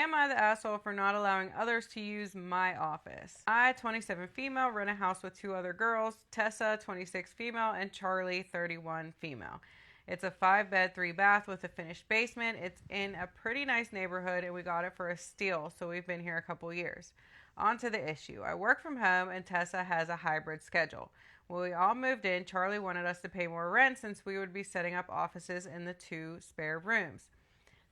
am I the asshole for not allowing others to use my office? I, 27 female, rent a house with 2 other girls, Tessa, 26 female, and Charlie, 31 female. It's a 5-bed, 3-bath with a finished basement. It's in a pretty nice neighborhood, and we got it for a steal, so we've been here a couple years. On to the issue. I work from home, and Tessa has a hybrid schedule. When we all moved in, Charlie wanted us to pay more rent since we would be setting up offices in the 2 spare rooms.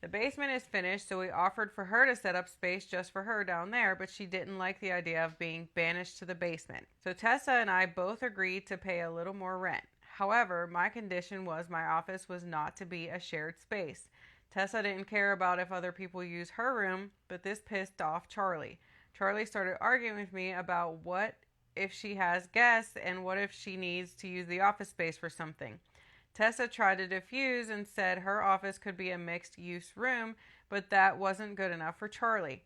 The basement is finished, so we offered for her to set up space just for her down there, but she didn't like the idea of being banished to the basement. So Tessa and I both agreed to pay a little more rent. However, my condition was my office was not to be a shared space. Tessa didn't care about if other people use her room, but this pissed off Charlie. Charlie started arguing with me about what if she has guests and what if she needs to use the office space for something. Tessa tried to diffuse and said her office could be a mixed-use room, but that wasn't good enough for Charlie.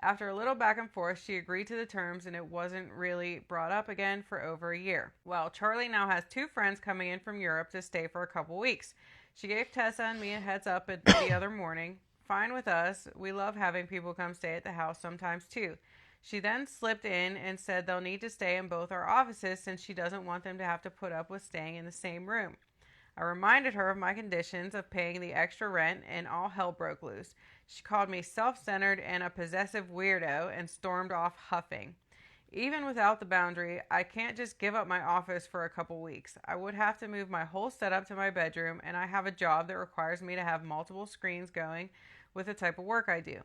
After a little back and forth, she agreed to the terms and it wasn't really brought up again for over a year. Well, Charlie now has 2 friends coming in from Europe to stay for a couple weeks. She gave Tessa and me a heads up the other morning. Fine with us. We love having people come stay at the house sometimes too. She then slipped in and said they'll need to stay in both our offices since she doesn't want them to have to put up with staying in the same room. I reminded her of my conditions of paying the extra rent, and all hell broke loose. She called me self-centered and a possessive weirdo and stormed off huffing. Even without the boundary, I can't just give up my office for a couple weeks. I would have to move my whole setup to my bedroom, and I have a job that requires me to have multiple screens going with the type of work I do.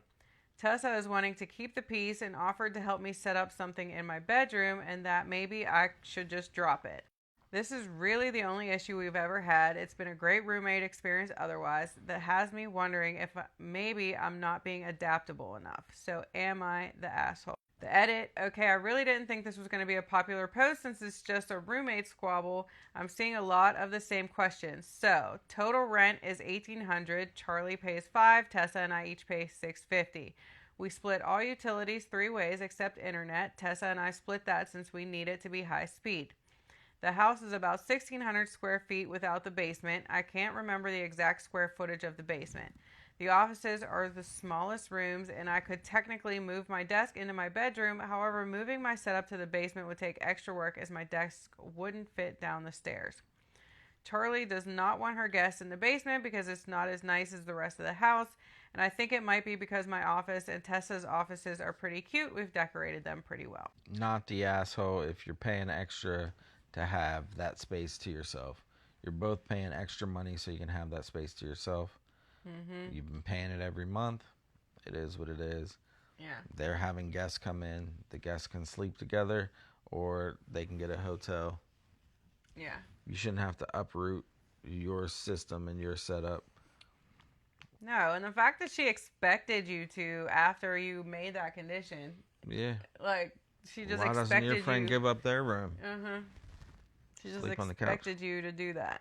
Tessa is wanting to keep the peace and offered to help me set up something in my bedroom and that maybe I should just drop it. This is really the only issue we've ever had. It's been a great roommate experience otherwise that has me wondering if maybe I'm not being adaptable enough. So am I the asshole? The edit. Okay, I really didn't think this was going to be a popular post since it's just a roommate squabble. I'm seeing a lot of the same questions. So, total rent is $1,800. Charlie pays $5. Tessa and I each pay $650. We split all utilities 3 ways except internet. Tessa and I split that since we need it to be high speed. The house is about 1,600 square feet without the basement. I can't remember the exact square footage of the basement. The offices are the smallest rooms, and I could technically move my desk into my bedroom. However, moving my setup to the basement would take extra work as my desk wouldn't fit down the stairs. Charlie does not want her guests in the basement because it's not as nice as the rest of the house, and I think it might be because my office and Tessa's offices are pretty cute. We've decorated them pretty well. Not the asshole if you're paying extra to have that space to yourself. You're both paying extra money so you can have that space to yourself. Mm-hmm. You've been paying it every month. It is what it is. Yeah. They're having guests come in. The guests can sleep together or they can get a hotel. Yeah. You shouldn't have to uproot your system and your setup. No, and the fact that she expected you to after you made that condition. Yeah. Like, she just Why expected doesn't your friend you. give up their room? Uh-huh. She just Sleep on the couch. expected you to do that.